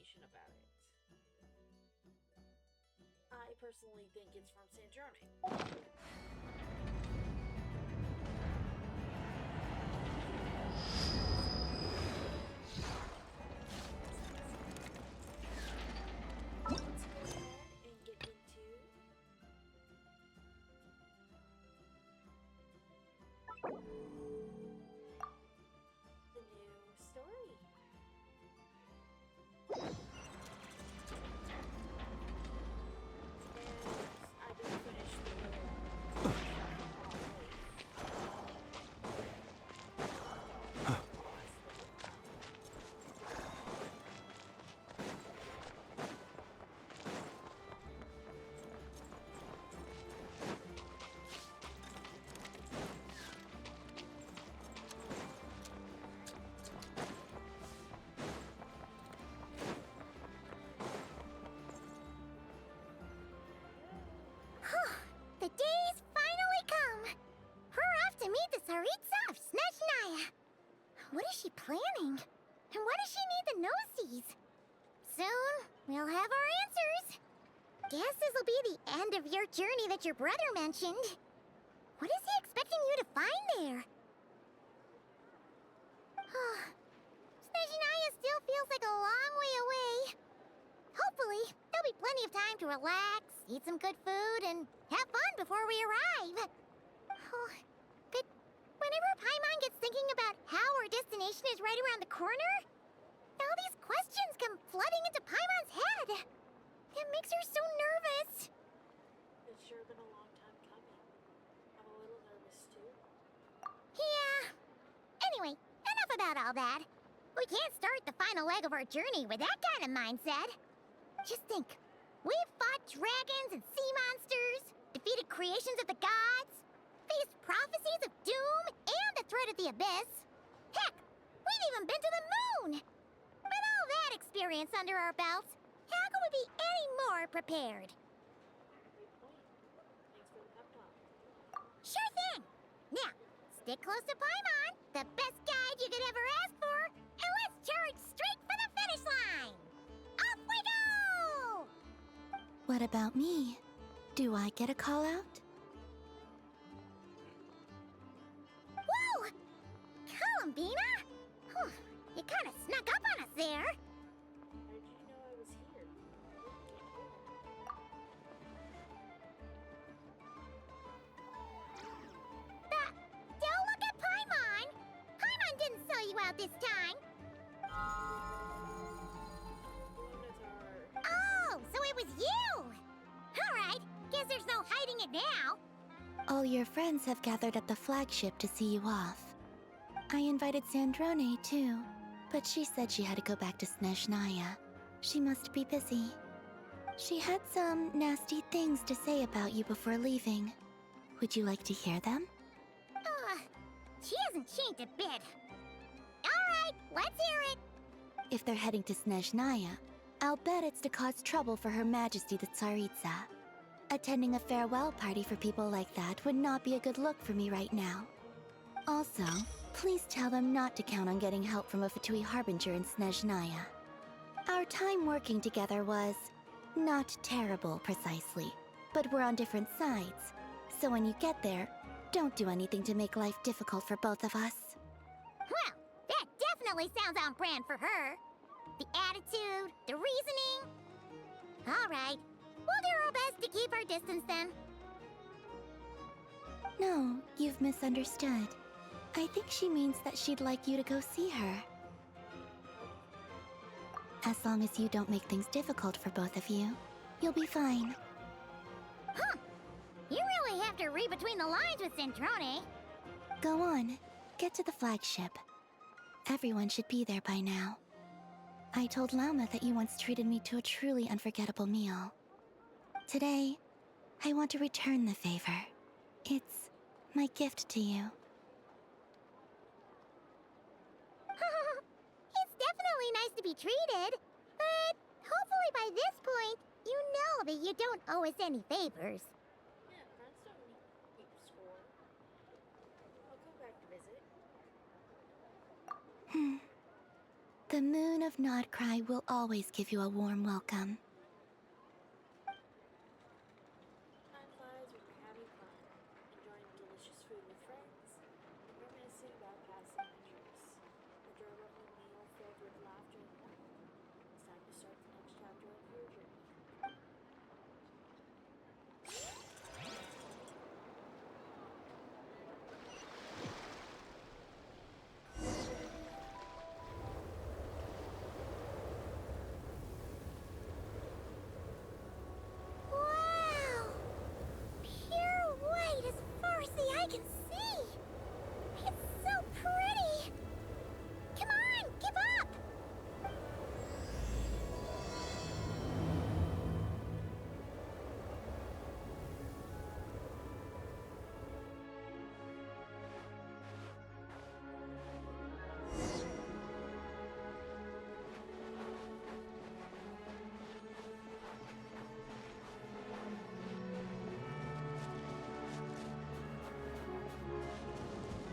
information about it. I personally think it's from Sandrone. Let's go ahead and get into the new story. I just finished The day's finally come! We're off to meet the Tsaritsa of Snezhnaya! What is she planning? And why does she need the noseies? Soon, we'll have our answers! Guess this'll be the end of your journey that your brother mentioned. What is he expecting you to find there? Snezhnaya still feels like a long way away. Hopefully, there'll be plenty of time to relax, eat some good food, and have fun before we arrive. Oh, but whenever Paimon gets thinking about how our destination is right around the corner, all these questions come flooding into Paimon's head. It makes her so nervous. It's sure been a long time coming. I'm a little nervous too. Yeah. Anyway, enough about all that. We can't start the final leg of our journey with that kind of mindset. Just think. We've fought dragons and sea monsters, defeated creations of the gods, faced prophecies of doom and the threat of the abyss. Heck, we've even been to the moon! With all that experience under our belts, how could we be any more prepared? Great point. Thanks for the pep talk. Sure thing! Now, stick close to Paimon, the best guide you could ever ask for, and let's charge straight for the finish line! Off we go! What about me? Do I get a call out? Whoa! Columbina? Whew, you kind of snuck up on us there. How did you know I was here? Don't look at Paimon! Paimon didn't sell you out this time. Lunatar. Oh, so it was you! Alright, guess there's no hiding it now. All your friends have gathered at the flagship to see you off. I invited Sandrone too, but she said she had to go back to Snezhnaya. She must be busy. She had some nasty things to say about you before leaving. Would you like to hear them? She hasn't changed a bit. Alright, let's hear it. If they're heading to Snezhnaya, I'll bet it's to cause trouble for Her Majesty the Tsaritsa. Attending a farewell party for people like that would not be a good look for me right now. Also, please tell them not to count on getting help from a Fatui Harbinger in Snezhnaya. Our time working together was not terrible precisely, but we're on different sides. So when you get there, don't do anything to make life difficult for both of us. Well, that definitely sounds on brand for her. The attitude, the reasoning. Alright, we'll do our best to keep our distance then. No, you've misunderstood. I think she means that she'd like you to go see her. As long as you don't make things difficult for both of you, you'll be fine. Huh. You really have to read between the lines with Sandrone. Go on, get to the flagship. Everyone should be there by now. I told Lama that you once treated me to a truly unforgettable meal. Today, I want to return the favor. It's my gift to you. It's definitely nice to be treated, but hopefully by this point, you know that you don't owe us any favors. Yeah, friends don't need to keep score. I'll come back to visit. The moon of Nodcry will always give you a warm welcome. Time flies when you're having fun, enjoying delicious food with friends, and reminiscing about past adventures. After a lovely meal filled with laughter and warmth, it's time to start the next chapter of your journey. Wow! Pure white as far as the eye can see! It's so pretty! Come on, keep up!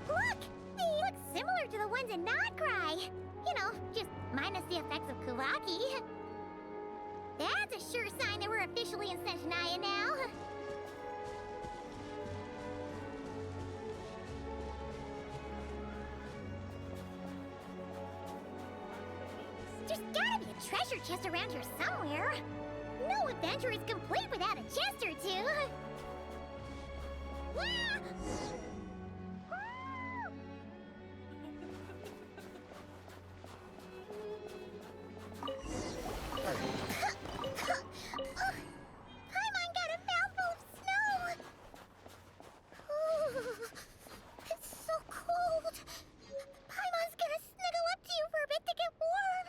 Look! They look similar to the ones in Nodcry. You know, just minus the effects of Kuvaki. That's a sure sign that we're officially in Snezhnaya now. There's gotta be a treasure chest around here somewhere. No adventure is complete without a chest or two. Ah! Paimon got a mouthful of snow! Ooh, it's so cold. Paimon's gonna snuggle up to you for a bit to get warm.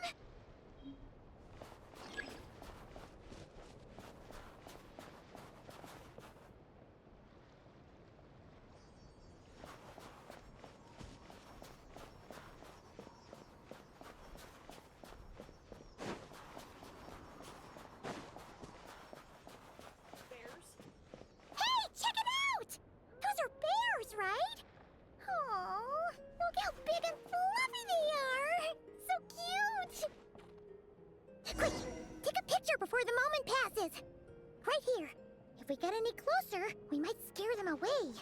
Bears? Hey, check it out! Those are bears, right? Aww, look how big and fluffy they are! So cute! Quick, take a picture before the moment passes. Right here. If we get any closer, we might scare them away.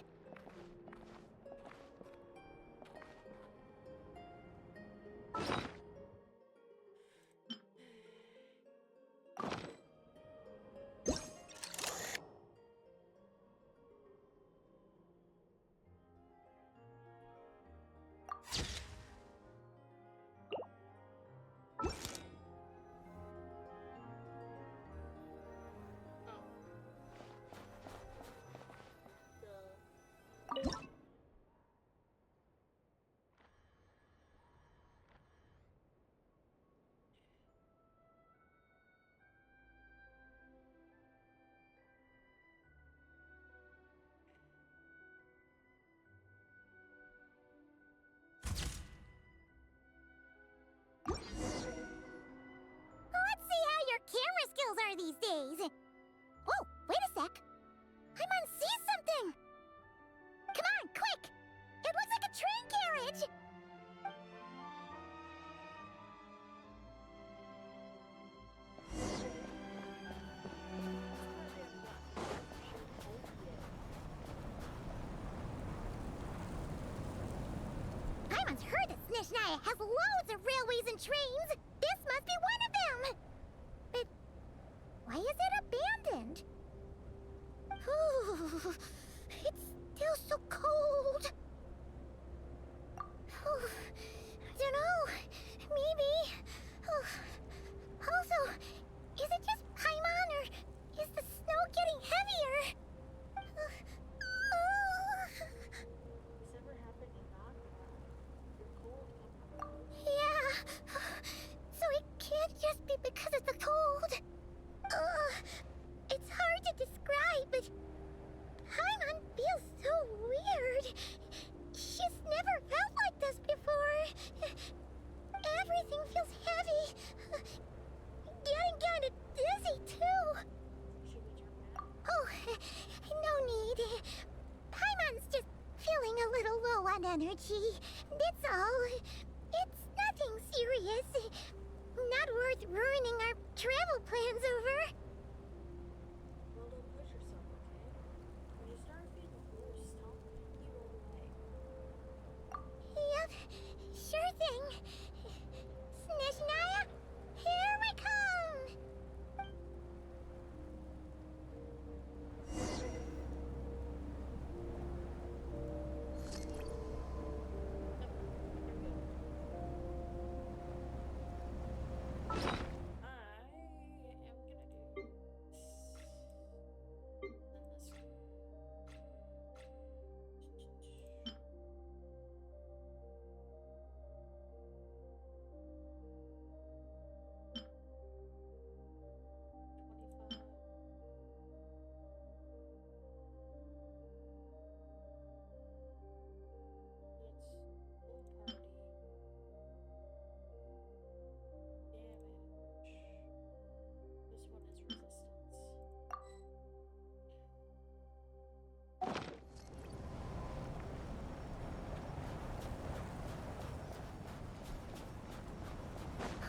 Let's see how your camera skills are these days. Whoa, wait a sec. Paimon sees something. Come on, quick! It looks like a train carriage! Paimon's heard that Snezhnaya has loads of railways and trains. This must be one of them. But why is it abandoned? Ooh, it's still so cold. Ooh, I don't know. Maybe. Also, is it just Paimon or is the snow getting heavier? This ever happened in Nagpur? You're cold. Yeah. So it can't just be because of the cold. It's hard to describe, but Paimon feels so weird. She's never felt like this before. Everything feels heavy. Getting kind of dizzy, too. Should we turn back? Oh, no need. Paimon's just feeling a little low on energy. That's all. It's nothing serious. worth ruining our travel plans over. Well, don't push yourself, okay? When you start feeling worse, tell me. You right away. Yep, sure thing. Snezhnaya, here we come!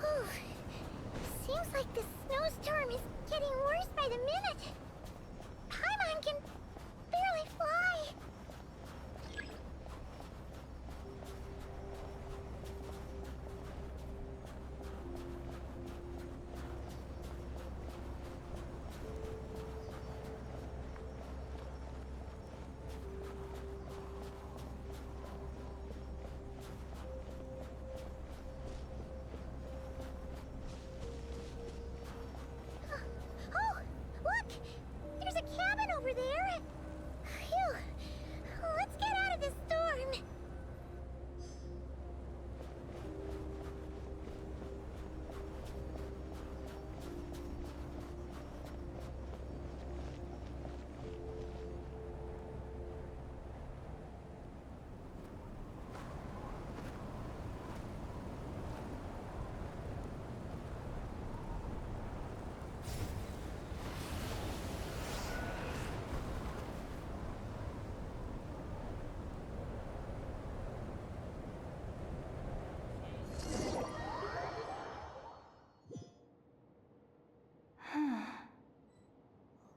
Whew. Seems like the snowstorm is getting worse by the minute. Paimon can barely fly. Oh, look! There's a cabin over there. Phew. Let's get out of this storm.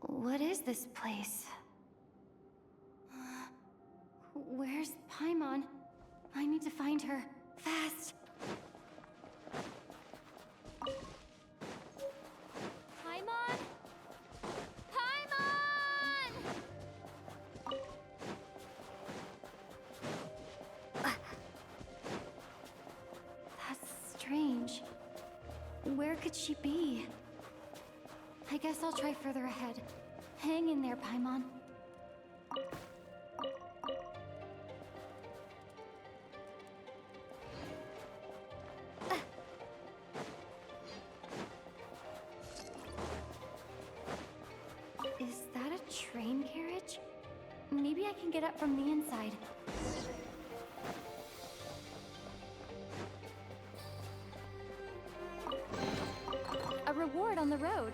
What is this place? Where's Paimon? I need to find her. Fast! Paimon? Paimon! That's strange. Where could she be? I guess I'll try further ahead. Hang in there, Paimon. Is that a train carriage? Maybe I can get up from the inside. A reward on the road.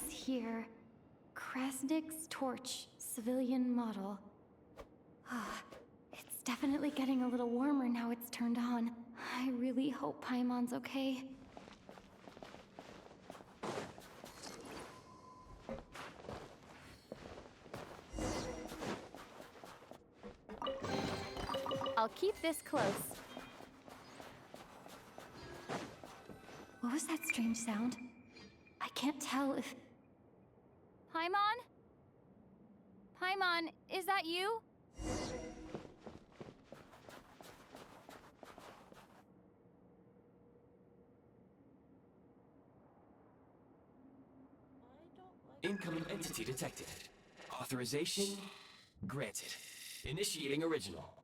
Here, Krasnik's torch, civilian model. It's definitely getting a little warmer now it's turned on. I really hope Paimon's okay. I'll keep this close. What was that strange sound? I can't tell if... Paimon? Paimon, is that you? Incoming entity detected. Authorization granted. Initiating original.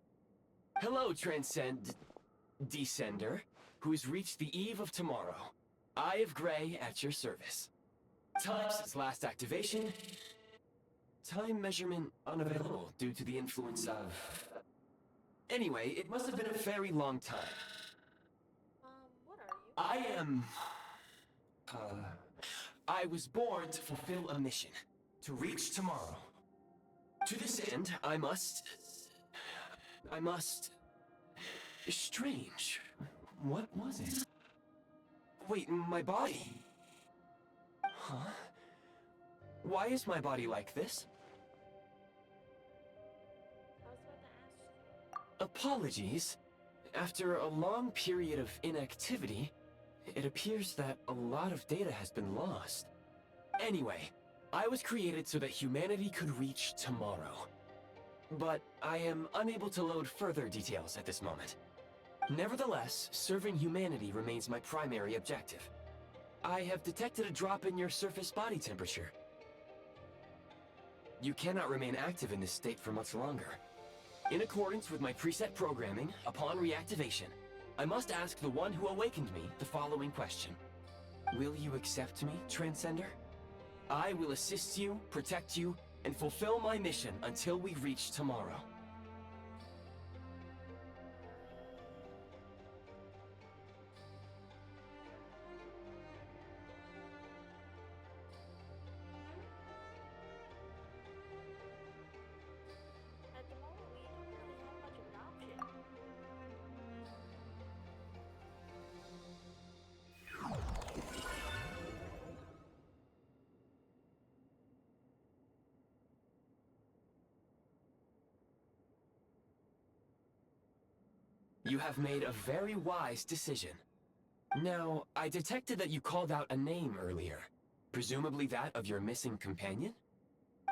Hello, Descender. who's reached the eve of tomorrow. Eye of Gray at your service. Time since last activation. Time measurement unavailable due to the influence of... Anyway, it must have been a very long time. What are you? I am... I was born to fulfill a mission. To reach tomorrow. To this end, I must... Strange. What was it? Wait, my body? Huh? Why is my body like this? I was about to ask you. Apologies. After a long period of inactivity, it appears that a lot of data has been lost. Anyway, I was created so that humanity could reach tomorrow. But I am unable to load further details at this moment. Nevertheless, serving humanity remains my primary objective. I have detected a drop in your surface body temperature. You cannot remain active in this state for much longer. In accordance with my preset programming, upon reactivation, I must ask the one who awakened me the following question. Will you accept me, Transcender? I will assist you, protect you, and fulfill my mission until we reach tomorrow. At the moment, we don't really have much of an option. You have made a very wise decision. Now, I detected that you called out a name earlier. Presumably that of your missing companion?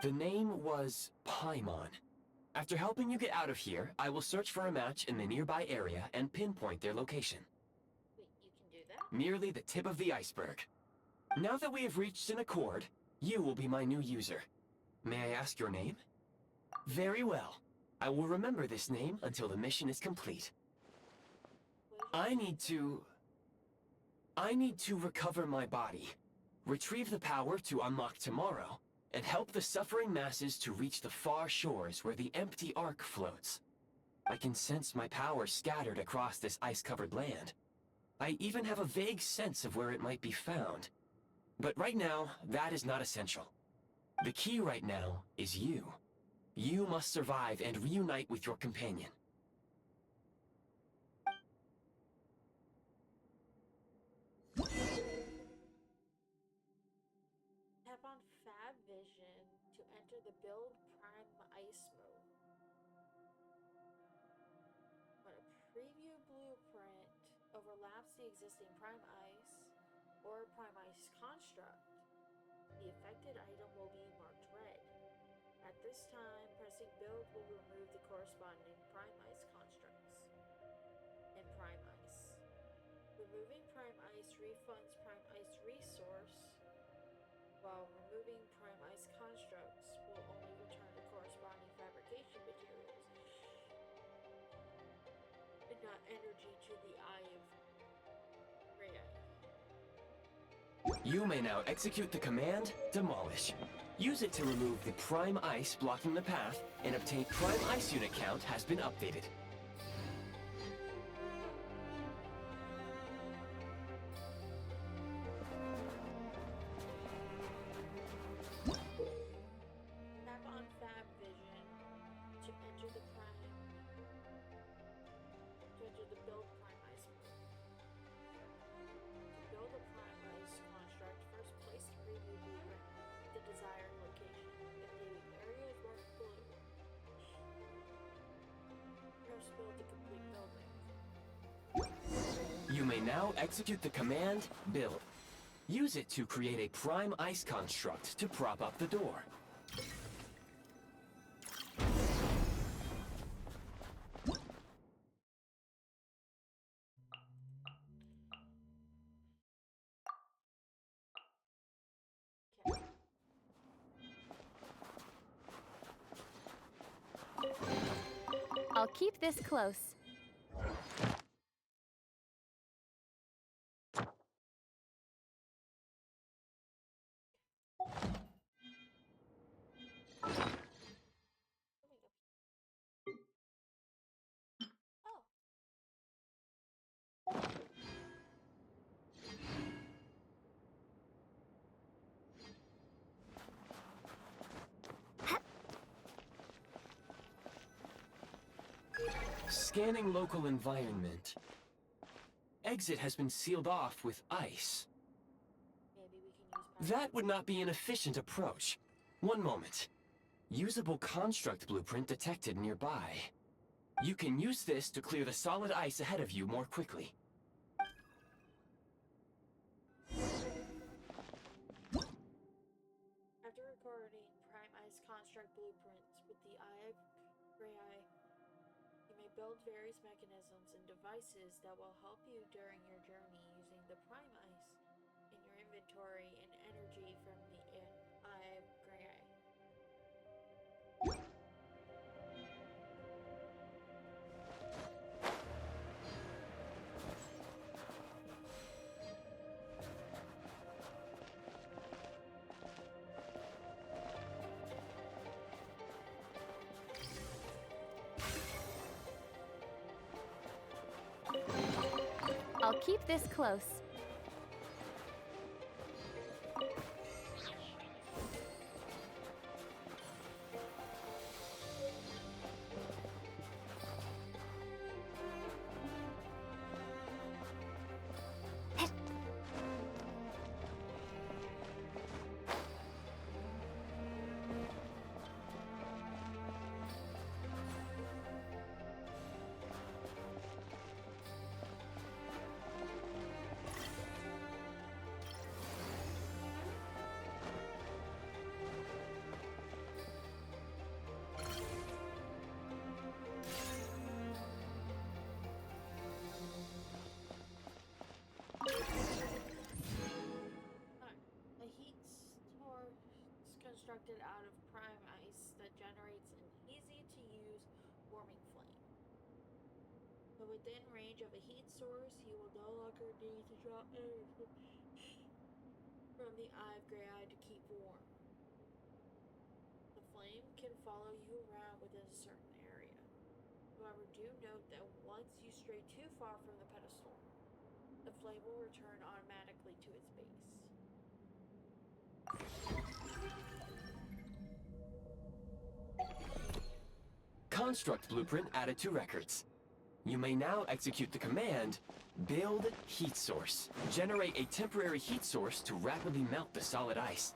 The name was Paimon. After helping you get out of here, I will search for a match in the nearby area and pinpoint their location. Wait, you can do that? Merely the tip of the iceberg. Now that we have reached an accord, you will be my new user. May I ask your name? Very well. I will remember this name until the mission is complete. I need to recover my body, retrieve the power to unlock tomorrow, and help the suffering masses to reach the far shores where the empty Ark floats. I can sense my power scattered across this ice-covered land. I even have a vague sense of where it might be found. But right now, that is not essential. The key right now is you. You must survive and reunite with your companion. Tap on Fab Vision to enter the Build Prime Ice mode. When a preview blueprint overlaps the existing Prime Ice or Prime Ice construct, the affected item will be marked red. At this time, pressing Build will remove the corresponding Prime Ice constructs and Prime Ice. Removing Prime Ice refunds Prime Ice resource, while removing Prime Ice constructs will only return the corresponding fabrication materials and not energy to the Eye of Gray. You may now execute the command, Demolish. Use it to remove the Prime Ice blocking the path, and obtain Prime Ice unit count has been updated. Tap on Fab Vision to enter the Build Prime Ice mode. To build a Prime Ice construct, first place the preview blueprint at the desired location. If the area is marked blue, press build to complete building. You may now execute the command, Build. Use it to create a Prime Ice construct to prop up the door. I'll keep this close. Scanning local environment. Exit has been sealed off with ice. Maybe we can use That would not be an efficient approach. One moment. Usable construct blueprint detected nearby. You can use this to clear the solid ice ahead of you more quickly. After recording Prime Ice construct blueprints with the Eye of Gray Eye, you may build various mechanisms and devices that will help you during your journey using the Prime Ice in your inventory and energy from the Eye of Gray Eye. I'll keep this close. A heat source constructed out of prime ice that generates an easy-to-use warming flame. But within range of a heat source, you will no longer need to draw energy from the Eye of Gray Eye to keep warm. The flame can follow you around within a certain area. However, do note that once you stray too far from the pedestal, the flame will return automatically to its base. Construct blueprint added to records. You may now execute the command, Build Heat Source. Generate a temporary heat source to rapidly melt the solid ice.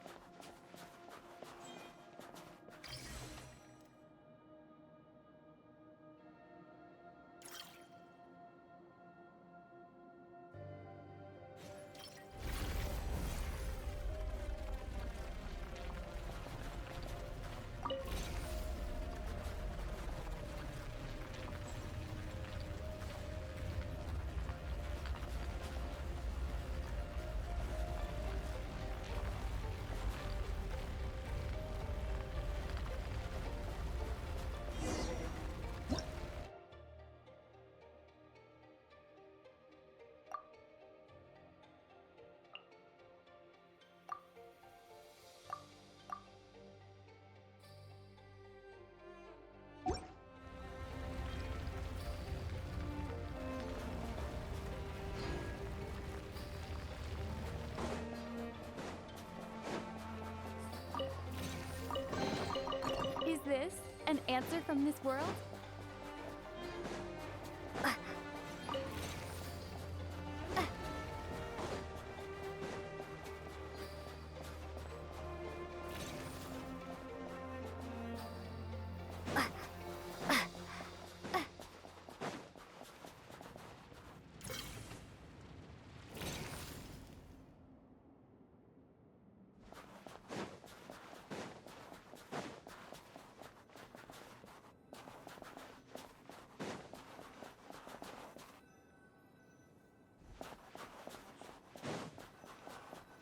Is this an answer from this world?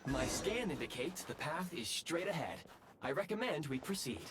My scan indicates the path is straight ahead. I recommend we proceed.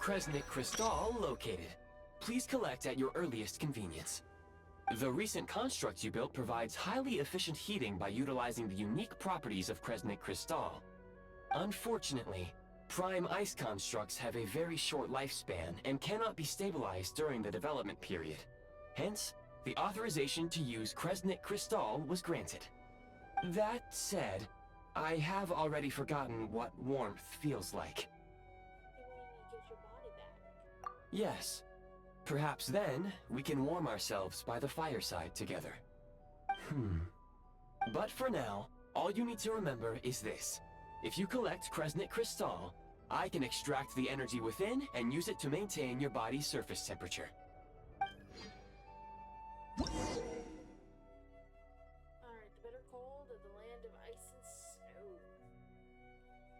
Kresnik Crystal located. Please collect at your earliest convenience. The recent construct you built provides highly efficient heating by utilizing the unique properties of Kresnik Crystal. Unfortunately, prime ice constructs have a very short lifespan and cannot be stabilized during the development period. Hence, the authorization to use Kresnik Crystal was granted. That said, I have already forgotten what warmth feels like. You mean it gives your body back? Yes. Perhaps then, we can warm ourselves by the fireside together. But for now, all you need to remember is this. If you collect Kresnik Crystal, I can extract the energy within and use it to maintain your body's surface temperature. Alright, the bitter cold of the land of ice and snow.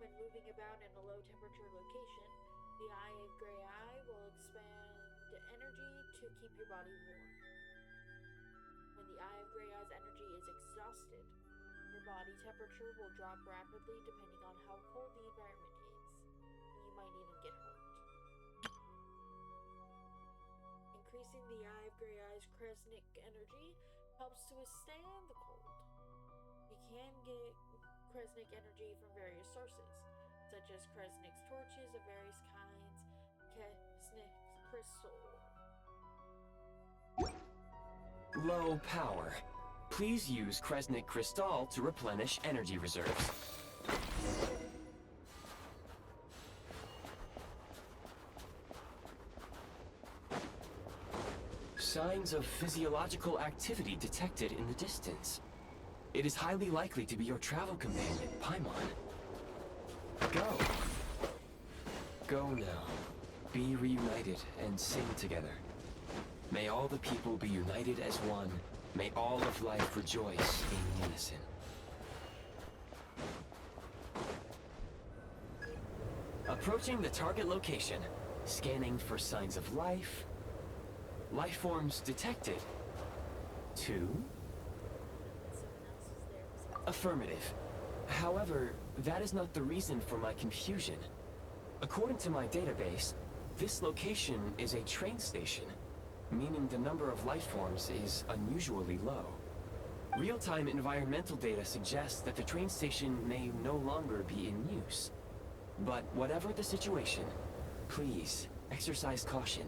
When moving about in a low temperature location, the Eye of Gray Eye will expand energy to keep your body warm. When the Eye of Gray Eye's energy is exhausted, your body temperature will drop rapidly depending on how cold the environment is, and you might even get hurt. Increasing the Eye of Gray Eye's Kresnik energy helps to withstand the cold. You can get Kresnik energy from various sources, such as Kresnik's torches of various kinds, Kresnik's crystal. Low power. Please use Kresnik Crystal to replenish energy reserves. Signs of physiological activity detected in the distance. It is highly likely to be your travel companion, Paimon. Go. Go now. Be reunited and sing together. May all the people be united as one. May all of life rejoice in unison. Approaching the target location. Scanning for signs of life. Life forms detected. 2. Someone else is there besides. Affirmative. However, that is not the reason for my confusion. According to my database, this location is a train station, meaning the number of life forms is unusually low. Real-time environmental data suggests that the train station may no longer be in use. But whatever the situation, please exercise caution.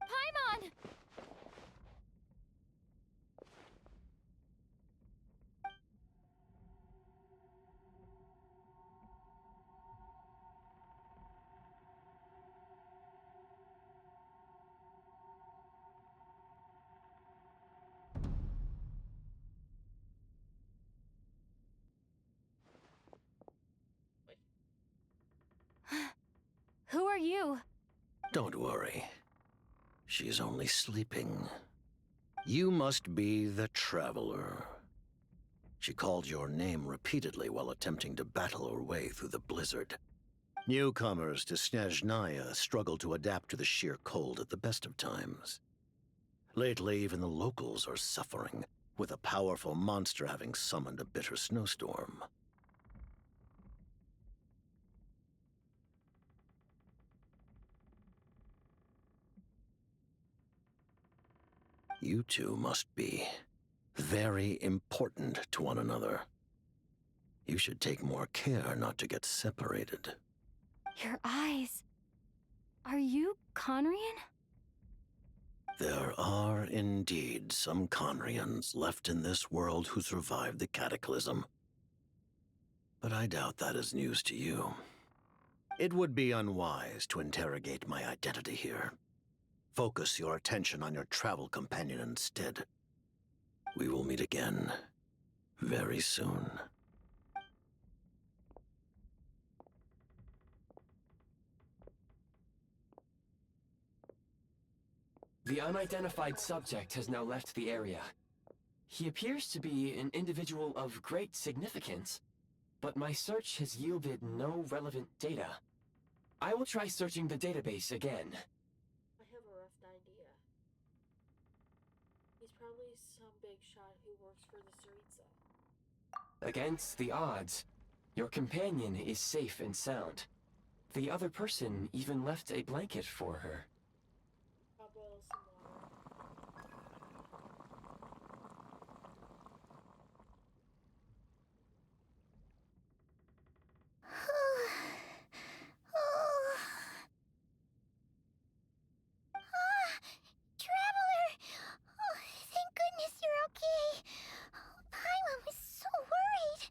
Paimon! Who are you? Don't worry. She's only sleeping. You must be the Traveler. She called your name repeatedly while attempting to battle her way through the blizzard. Newcomers to Snezhnaya struggle to adapt to the sheer cold at the best of times. Lately, even the locals are suffering, with a powerful monster having summoned a bitter snowstorm. You two must be very important to one another. You should take more care not to get separated. Your eyes. Are you Conrian? There are indeed some Conrians left in this world who survived the cataclysm. But I doubt that is news to you. It would be unwise to interrogate my identity here. Focus your attention on your travel companion instead. We will meet again very soon. The unidentified subject has now left the area. He appears to be an individual of great significance, but my search has yielded no relevant data. I will try searching the database again. I have a hotshot who works for the Tsaritsa. Against the odds, your companion is safe and sound. The other person even left a blanket for her. I'll boil some water. Traveler! Oh, thank goodness you're okay. Paimon was so worried.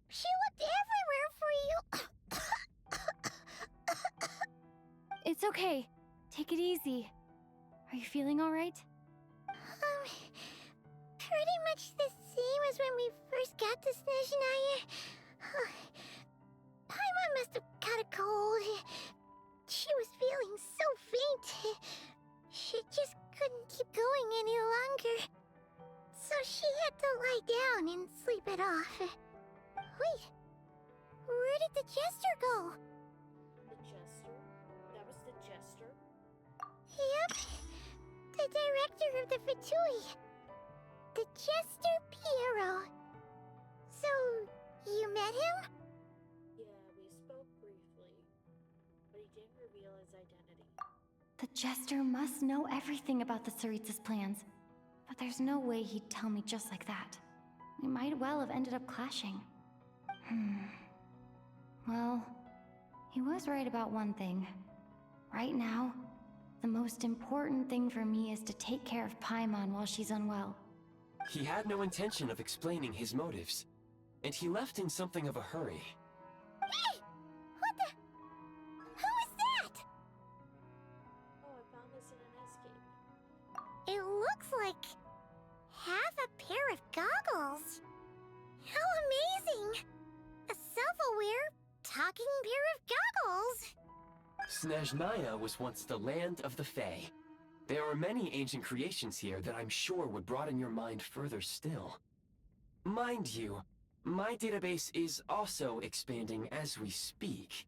She looked everywhere for you. It's okay. Take it easy. Are you feeling alright? Pretty much the same as when we first got to Snezhnaya. Paimon must have caught a cold. She was feeling so faint. She just couldn't keep going any longer. So she had to lie down and sleep it off. Wait, where did the jester go? The jester? That was the jester? Yep, the director of the Fatui. The Jester Piero. So, you met him? Yeah, we spoke briefly, but he didn't reveal his identity. The Jester must know everything about the Tsaritsa's plans. But there's no way he'd tell me just like that. We might well have ended up clashing. Well, he was right about one thing. Right now, the most important thing for me is to take care of Paimon while she's unwell. He had no intention of explaining his motives, and he left in something of a hurry. Hey! What the? Who is that? Oh, I found this in an escape. It looks like half a pair of goggles. How amazing! A self-aware, talking pair of goggles. Snezhnaya was once the land of the Fae. There are many ancient creations here that I'm sure would broaden your mind further still. Mind you, my database is also expanding as we speak.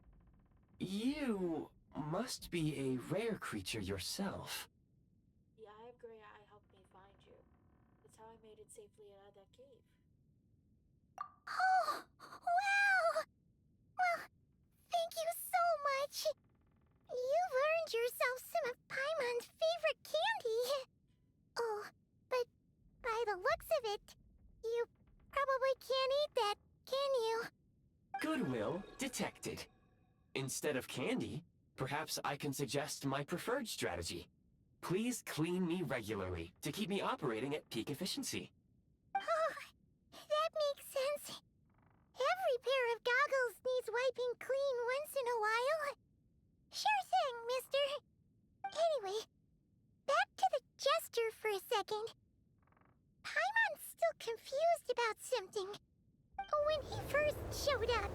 You must be a rare creature yourself. The Eye of Grey Eye helped me find you. That's how I made it safely out of that cave. Oh, wow! Well, thank you so much. You've earned yourself some of Paimon's favorite candy. Oh, but by the looks of it, you probably can't eat that, can you? Goodwill detected. Instead of candy, perhaps I can suggest my preferred strategy. Please clean me regularly to keep me operating at peak efficiency. Oh, that makes sense. Every pair of goggles needs wiping clean once in a while. Sure thing, mister. Anyway, back to the jester for a second. Paimon's still confused about something. When he first showed up,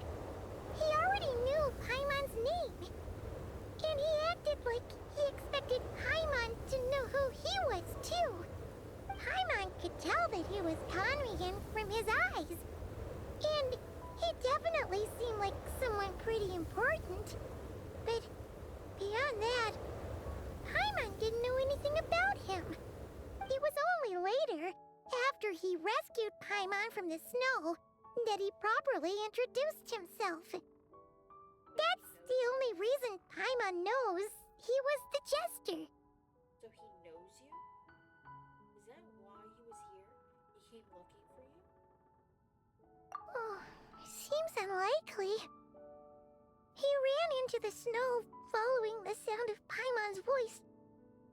he already knew Paimon's name. And he acted like he expected Paimon to know who he was, too. Paimon could tell that he was Conrigan from his eyes. And he definitely seemed like someone pretty important. But beyond that, Paimon didn't know anything about him. It was only later, after he rescued Paimon from the snow, that he properly introduced himself. That's the only reason Paimon knows he was the jester. So he knows you? Is that why he was here? He came looking for you? Oh, seems unlikely. He ran into the snow following the sound of Paimon's voice,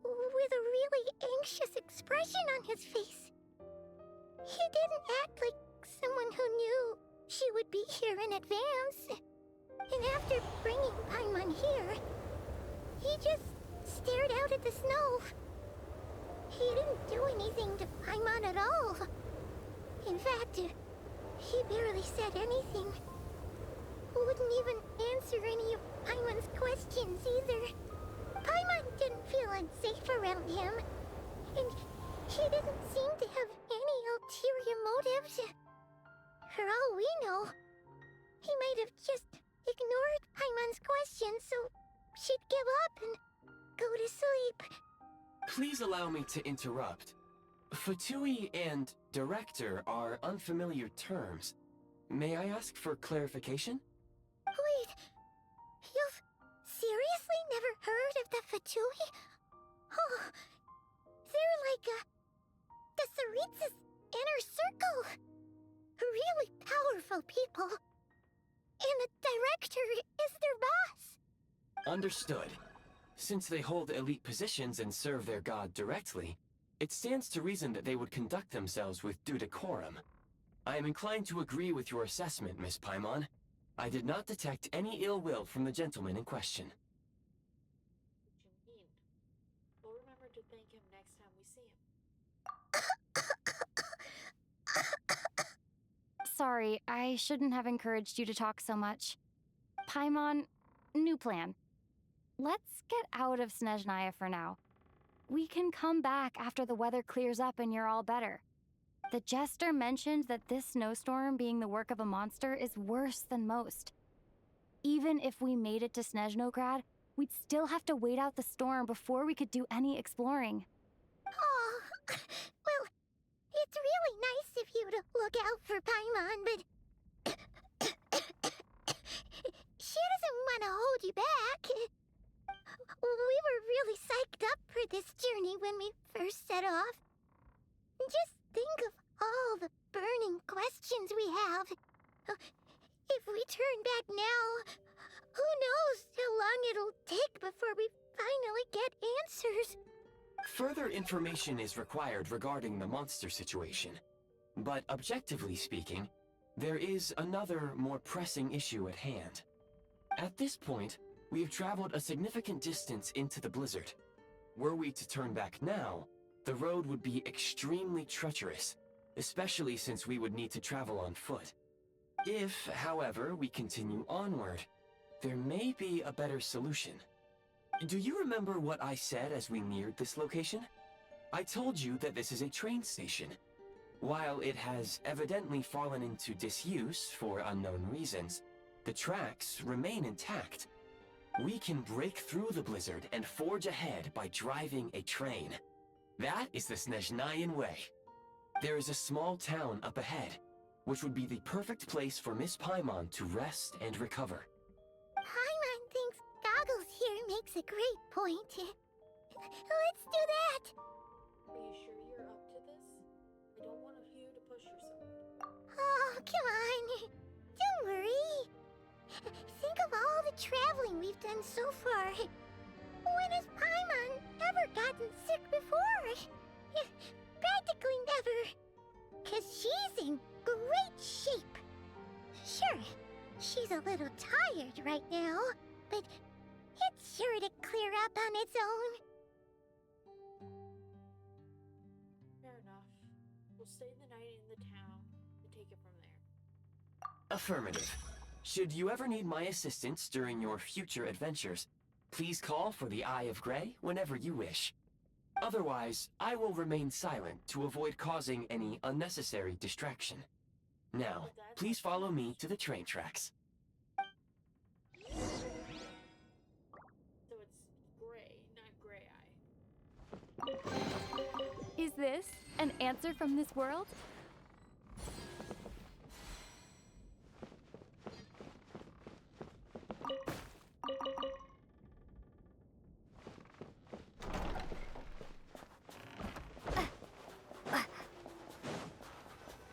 with a really anxious expression on his face. He didn't act like someone who knew she would be here in advance. And after bringing Paimon here, he just stared out at the snow. He didn't do anything to Paimon at all. In fact, he barely said anything. Wouldn't even answer any of Paimon's questions either. Paimon didn't feel unsafe around him, and he didn't seem to have any ulterior motives. For all we know, he might have just ignored Paimon's questions so she'd give up and go to sleep. Please allow me to interrupt. Fatui and director are unfamiliar terms. May I ask for clarification? Wait, you've seriously never heard of the Fatui? Oh, they're like the Tsaritsa's inner circle. Really powerful people. And the director is their boss. Understood. Since they hold elite positions and serve their god directly, it stands to reason that they would conduct themselves with due decorum. I am inclined to agree with your assessment, Miss Paimon. I did not detect any ill will from the gentleman in question. What you mean? We'll remember to thank him next time we see him. Sorry, I shouldn't have encouraged you to talk so much. Paimon, new plan. Let's get out of Snezhnaya for now. We can come back after the weather clears up and you're all better. The jester mentioned that this snowstorm being the work of a monster is worse than most. Even if we made it to Snezhnograd, we'd still have to wait out the storm before we could do any exploring. Oh, well, it's really nice of you to look out for Paimon, but she doesn't want to hold you back. We were really psyched up for this journey when we first set off. Just think of all the burning questions we have. If we turn back now, who knows how long it'll take before we finally get answers. Further information is required regarding the monster situation. But objectively speaking, there is another, more pressing issue at hand. At this point, we have traveled a significant distance into the blizzard. Were we to turn back now, the road would be extremely treacherous, especially since we would need to travel on foot. If, however, we continue onward, there may be a better solution. Do you remember what I said as we neared this location? I told you that this is a train station. While it has evidently fallen into disuse for unknown reasons, the tracks remain intact. We can break through the blizzard and forge ahead by driving a train. That is the Snezhnayan way. There is a small town up ahead, which would be the perfect place for Miss Paimon to rest and recover. Paimon thinks Goggles here makes a great point. Let's do that. Are you sure you're up to this? I don't want you to push yourself. Oh, come on. Don't worry. Think of all the traveling we've done so far. When has Paimon ever gotten sick before? Practically never. 'Cause she's in great shape. Sure, she's a little tired right now, but it's sure to clear up on its own. Fair enough. We'll stay the night in the town and take it from there. Affirmative. Should you ever need my assistance during your future adventures, please call for the Eye of Grey whenever you wish. Otherwise, I will remain silent to avoid causing any unnecessary distraction. Now, please follow me to the train tracks. So it's gray, not gray eye. Is this an answer from this world?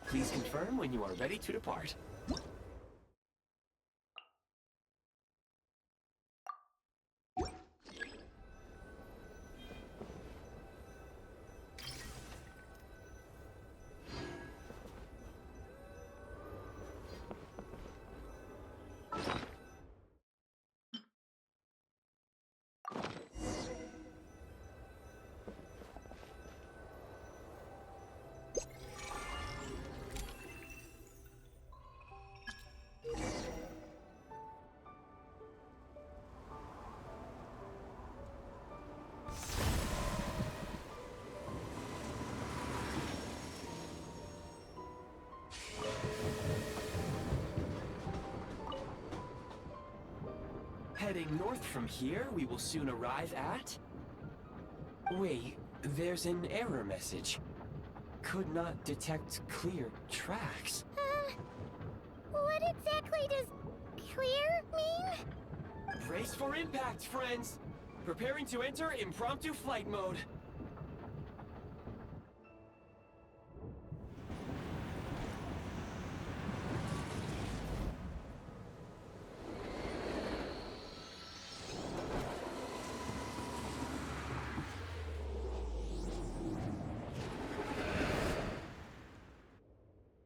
Please confirm when you are ready to depart. Heading north from here, we will soon arrive at... Wait, there's an error message. could not detect clear tracks. What exactly does clear mean? Brace for impact, friends! Preparing to enter impromptu flight mode.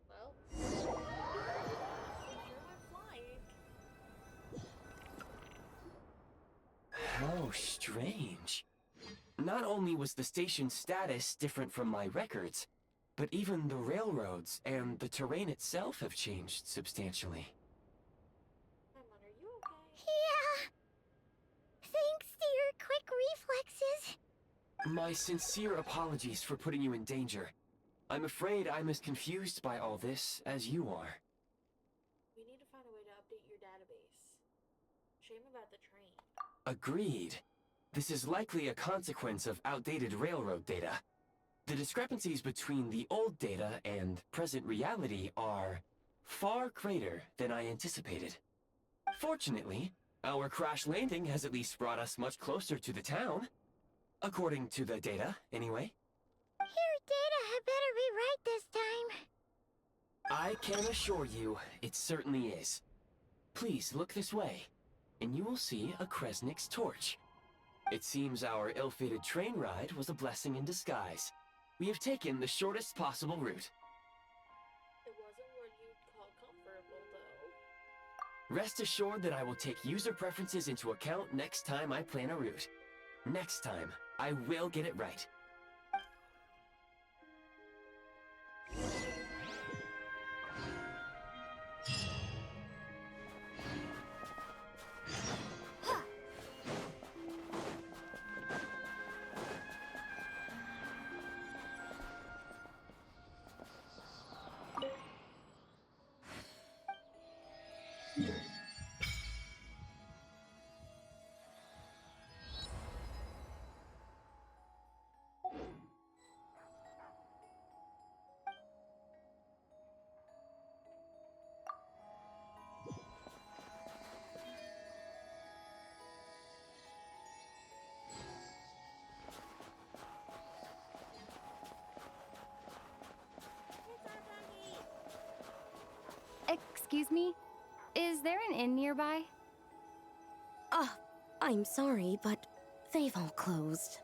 Well, sure went flying. How strange. Not only was the station's status different from my records, but even the railroads and the terrain itself have changed substantially. Paimon, are you okay? Yeah. Thanks to your quick reflexes. My sincere apologies for putting you in danger. I'm afraid I'm as confused by all this as you are. We need to find a way to update your database. Shame about the train. Agreed. This is likely a consequence of outdated railroad data. The discrepancies between the old data and present reality are far greater than I anticipated. Fortunately, our crash landing has at least brought us much closer to the town. According to the data, anyway. Your data had better be right this time. I can assure you, it certainly is. Please look this way, and you will see a Kresnik's torch. It seems our ill-fated train ride was a blessing in disguise. We have taken the shortest possible route. It wasn't what you'd call comfortable, though. Rest assured that I will take user preferences into account next time I plan a route. Next time, I will get it right. Excuse me? Is there an inn nearby? I'm sorry, but they've all closed.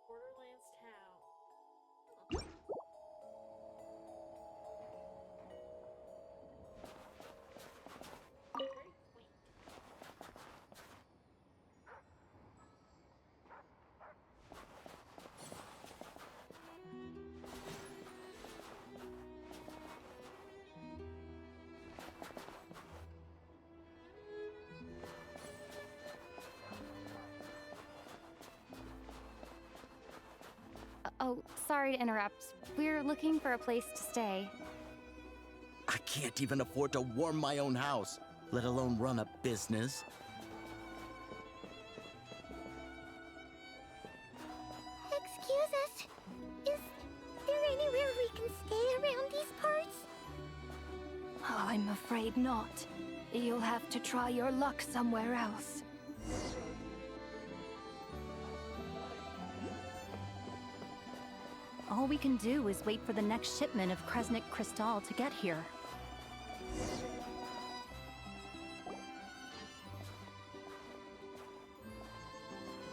Borderlands town. Huh. Very quaint. Oh, sorry to interrupt. We're looking for a place to stay. I can't even afford to warm my own house, let alone run a business. Excuse us. Is there anywhere we can stay around these parts? I'm afraid not. You'll have to try your luck somewhere else. All we can do is wait for the next shipment of Kresnik Crystal to get here.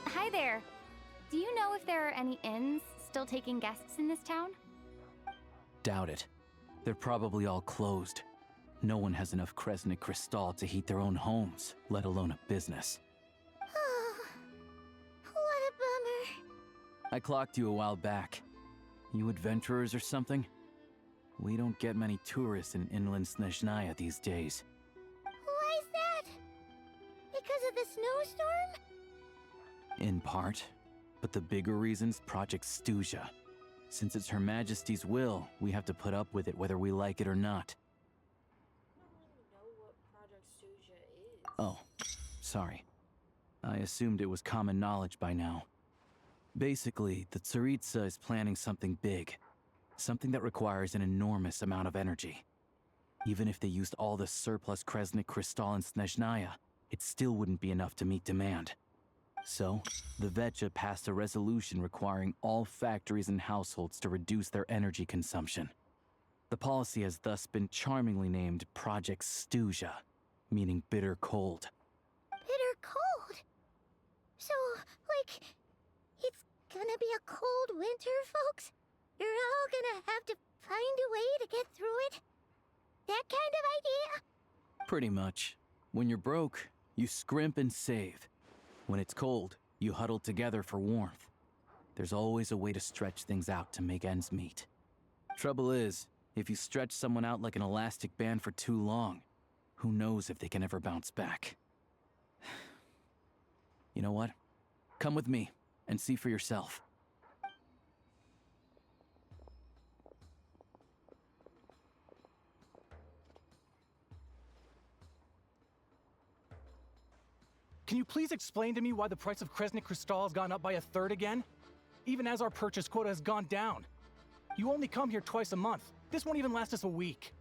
Hi there. Do you know if there are any inns still taking guests in this town? Doubt it. They're probably all closed. No one has enough Kresnik Crystal to heat their own homes, let alone a business. Oh, what a bummer. I clocked you a while back. You adventurers or something? We don't get many tourists in inland Snezhnaya these days. Why's that? Because of the snowstorm? In part. But the bigger reason's Project Stuja. Since it's Her Majesty's will, we have to put up with it whether we like it or not. I don't really know what Project Stuja is. Oh, sorry. I assumed it was common knowledge by now. Basically, the Tsaritsa is planning something big. Something that requires an enormous amount of energy. Even if they used all the surplus Kresnik Crystal in Snezhnaya, it still wouldn't be enough to meet demand. So, the Vetcha passed a resolution requiring all factories and households to reduce their energy consumption. The policy has thus been charmingly named Project Stuja, meaning bitter cold. Bitter cold? So, like, it's gonna be a cold winter, folks? You're all gonna have to find a way to get through it? That kind of idea? Pretty much. When you're broke, you scrimp and save. When it's cold, you huddle together for warmth. There's always a way to stretch things out to make ends meet. Trouble is, if you stretch someone out like an elastic band for too long, who knows if they can ever bounce back. You know what? Come with me and see for yourself. Can you please explain to me why the price of Kresnik Crystal has gone up by 1/3 again? Even as our purchase quota has gone down. You only come here twice a month. This won't even last us a week.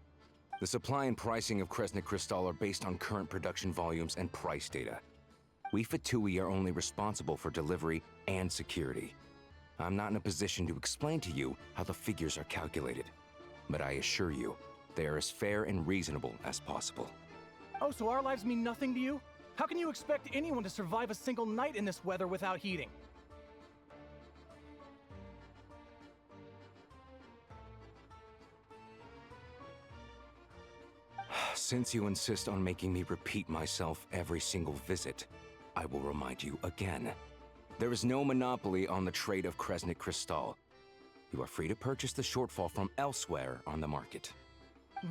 The supply and pricing of Kresnik Crystal are based on current production volumes and price data. We Fatui are only responsible for delivery and security. I'm not in a position to explain to you how the figures are calculated, but I assure you, they are as fair and reasonable as possible. Oh, so our lives mean nothing to you? How can you expect anyone to survive a single night in this weather without heating? Since you insist on making me repeat myself every single visit, I will remind you again. There is no monopoly on the trade of Kresnik Crystal. You are free to purchase the shortfall from elsewhere on the market.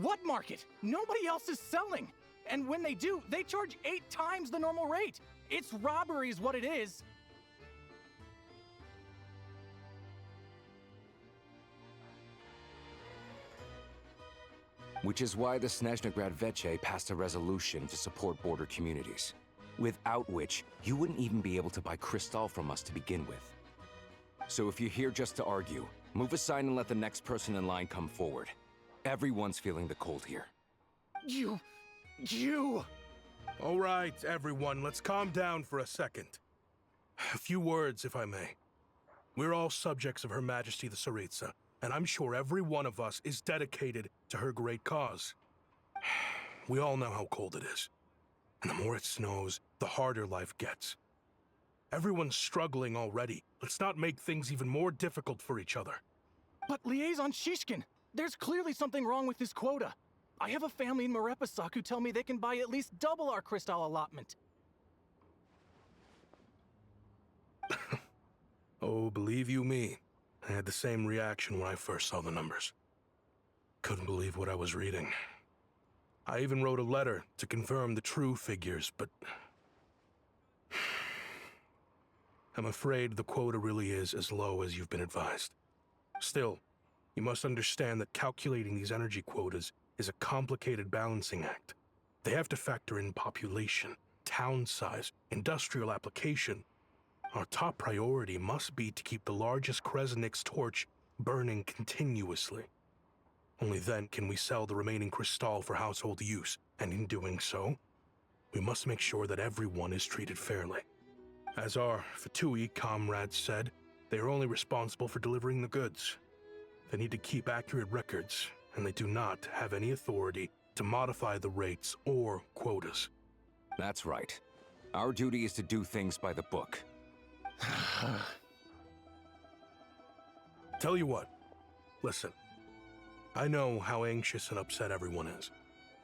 What market? Nobody else is selling! And when they do, they charge 8 times the normal rate! It's robbery is what it is! Which is why the Snezhnegrad Veche passed a resolution to support border communities, without which you wouldn't even be able to buy Crystal from us to begin with. So if you're here just to argue, move aside and let the next person in line come forward. Everyone's feeling the cold here. You... All right, everyone, let's calm down for a second. A few words, if I may. We're all subjects of Her Majesty the Tsaritsa, and I'm sure every one of us is dedicated to her great cause. We all know how cold it is. And the more it snows, the harder life gets. Everyone's struggling already. Let's not make things even more difficult for each other. But Liaison Shishkin, there's clearly something wrong with this quota. I have a family in Marepasak who tell me they can buy at least double our Crystal allotment. Oh, believe you me, I had the same reaction when I first saw the numbers. Couldn't believe what I was reading. I even wrote a letter to confirm the true figures, but... I'm afraid the quota really is as low as you've been advised. Still, you must understand that calculating these energy quotas is a complicated balancing act. They have to factor in population, town size, industrial application. Our top priority must be to keep the largest Kresnik's torch burning continuously. Only then can we sell the remaining Crystal for household use, and in doing so, we must make sure that everyone is treated fairly. As our Fatui comrades said, they are only responsible for delivering the goods. They need to keep accurate records, and they do not have any authority to modify the rates or quotas. That's right. Our duty is to do things by the book. Tell you what, listen. I know how anxious and upset everyone is.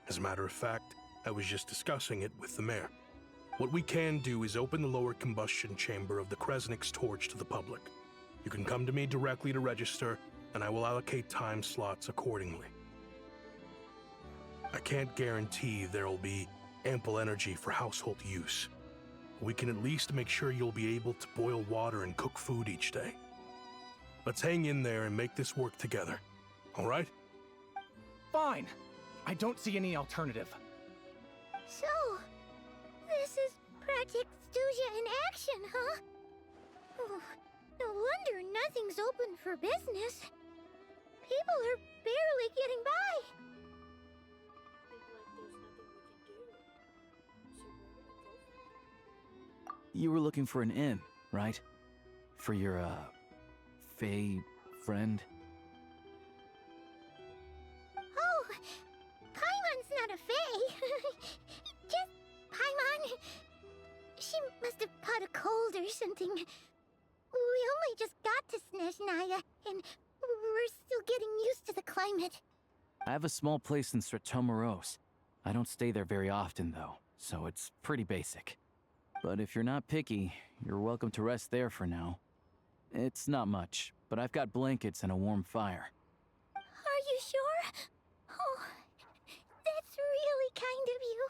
As a matter of fact, I was just discussing it with the mayor. What we can do is open the lower combustion chamber of the Kresnik's torch to the public. You can come to me directly to register, and I will allocate time slots accordingly. I can't guarantee there'll be ample energy for household use. We can at least make sure you'll be able to boil water and cook food each day. Let's hang in there and make this work together, all right? Fine. I don't see any alternative. So, this is Artextusia in action, huh? Oh, no wonder nothing's open for business. People are barely getting by. Think like there's nothing we can do. So where do we go from here? You were looking for an inn, right? For your, Fae friend? Oh, Paimon's not a fae. Just Paimon. She must have caught a cold or something. We only just got to Snezhnaya, and we're still getting used to the climate. I have a small place in Stratomaros. I don't stay there very often, though, so it's pretty basic. But if you're not picky, you're welcome to rest there for now. It's not much, but I've got blankets and a warm fire. Are you sure? Oh, that's really kind of you.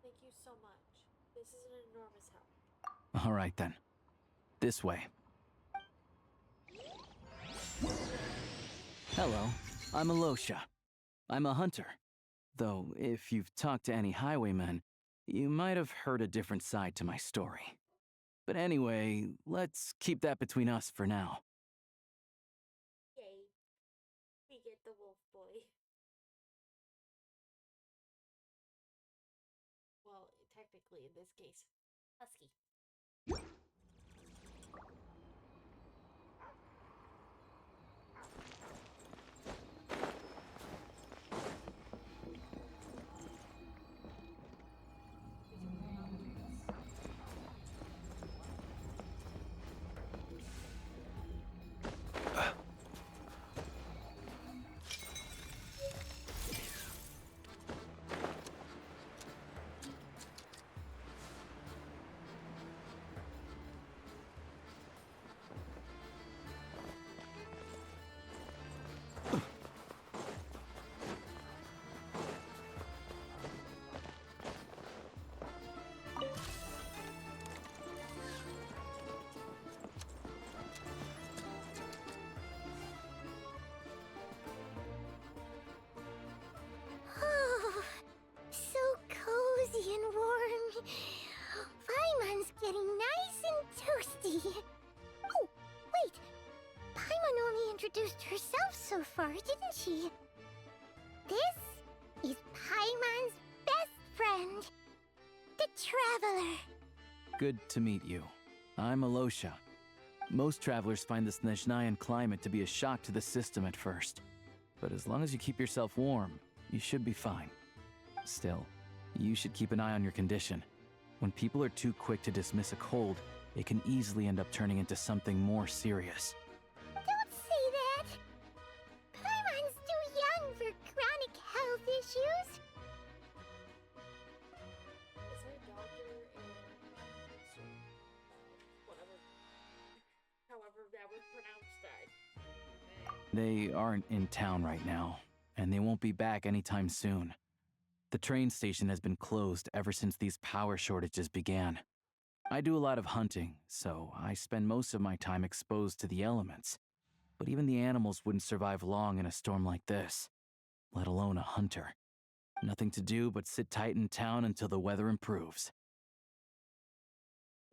Thank you so much. This is an enormous help. All right, then. This way. Hello, I'm Alosha. I'm a hunter. Though, if you've talked to any highwaymen, you might have heard a different side to my story. But anyway, let's keep that between us for now. Yay. We get the wolf boy. Well, technically in this case, husky. Oh, so cozy and warm. Paimon's getting nice and toasty. Oh, wait. Paimon only introduced herself so far, didn't she? This is Paimon's best friend, the Traveler. Good to meet you. I'm Alosha. Most travelers find the Snezhnayan climate to be a shock to the system at first. But as long as you keep yourself warm, you should be fine. Still, you should keep an eye on your condition. When people are too quick to dismiss a cold, it can easily end up turning into something more serious. Don't say that. Paimon's too young for chronic health issues. Is her doctor in whatever, however that was pronounced that? They aren't in town right now, and they won't be back anytime soon. The train station has been closed ever since these power shortages began. I do a lot of hunting, so I spend most of my time exposed to the elements. But even the animals wouldn't survive long in a storm like this, let alone a hunter. Nothing to do but sit tight in town until the weather improves.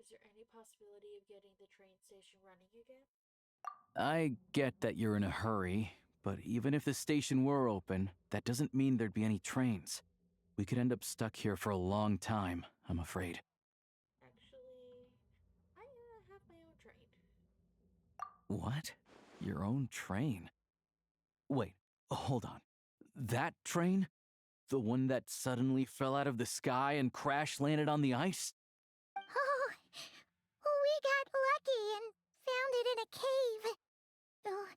Is there any possibility of getting the train station running again? I get that you're in a hurry, but even if the station were open, that doesn't mean there'd be any trains. We could end up stuck here for a long time, I'm afraid. Actually, I have my own train. What? Your own train? Wait, hold on. That train? The one that suddenly fell out of the sky and crash-landed on the ice? Oh, we got lucky and found it in a cave. Oh,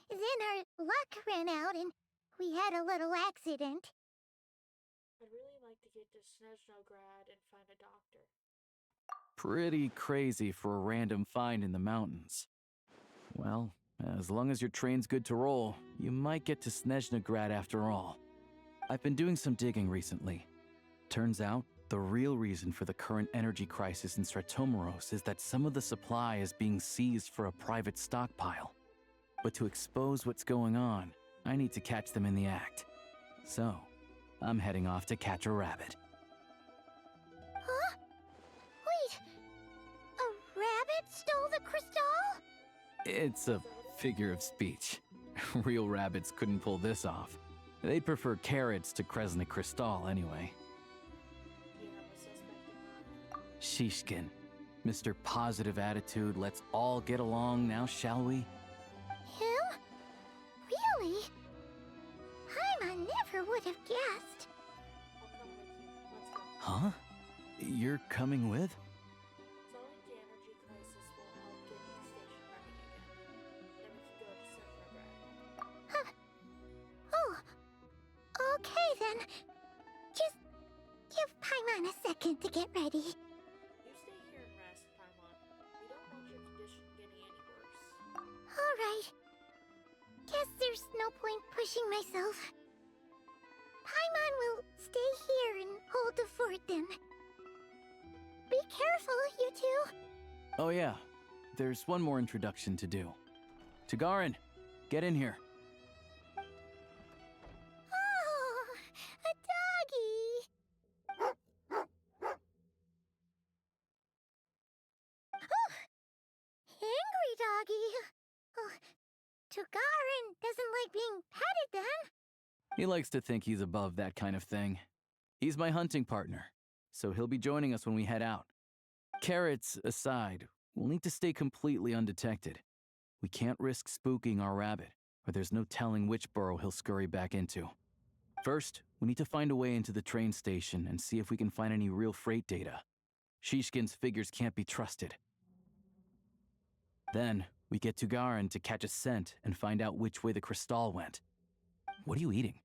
then our luck ran out and we had a little accident. I'd really like to get to Snezhnograd and find a doctor. Pretty crazy for a random find in the mountains. Well, as long as your train's good to roll, you might get to Snezhnograd after all. I've been doing some digging recently. Turns out, the real reason for the current energy crisis in Stratomaros is that some of the supply is being seized for a private stockpile. But to expose what's going on, I need to catch them in the act. So, I'm heading off to catch a rabbit. Huh? Wait, It's a figure of speech. Real rabbits couldn't pull this off. They'd prefer carrots to Kresnik Crystal anyway. Do you have a suspect in mind? Shishkin. Mr. Positive Attitude, let's all get along now, shall we? Him? Really? Paimon never would have guessed. I'll come with you. Let's go. Huh? You're coming with? Solving the energy crisis will help get the station running again. Then we can go to Centrograd. Huh. Oh. Okay then. Just give Paimon a second to get ready. You stay here and rest, Paimon. We don't want your condition getting any worse. Alright. Guess there's no point pushing myself. Paimon will stay here and hold the fort then. Be careful, you two. Oh yeah, there's one more introduction to do. Tagarin, get in here. Oh, a doggy. Oh, angry doggy. Oh, Tagarin doesn't like being petted then. He likes to think he's above that kind of thing. He's my hunting partner, so he'll be joining us when we head out. Carrots aside, we'll need to stay completely undetected. We can't risk spooking our rabbit, or there's no telling which burrow he'll scurry back into. First, we need to find a way into the train station and see if we can find any real freight data. Shishkin's figures can't be trusted. Then, we get Tugarin to catch a scent and find out which way the crystal went. What are you eating?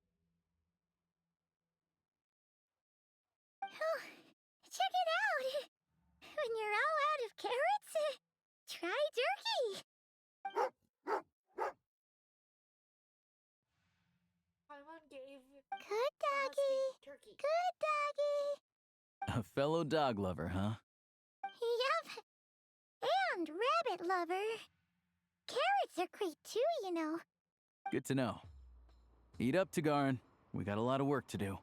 Oh, check it out. When you're all out of carrots, try jerky. Paimon gave Good doggy. turkey. Good doggy. A fellow dog lover, huh? Yep. And rabbit lover. Carrots are great too, you know. Good to know. Eat up, Tugarin. We got a lot of work to do.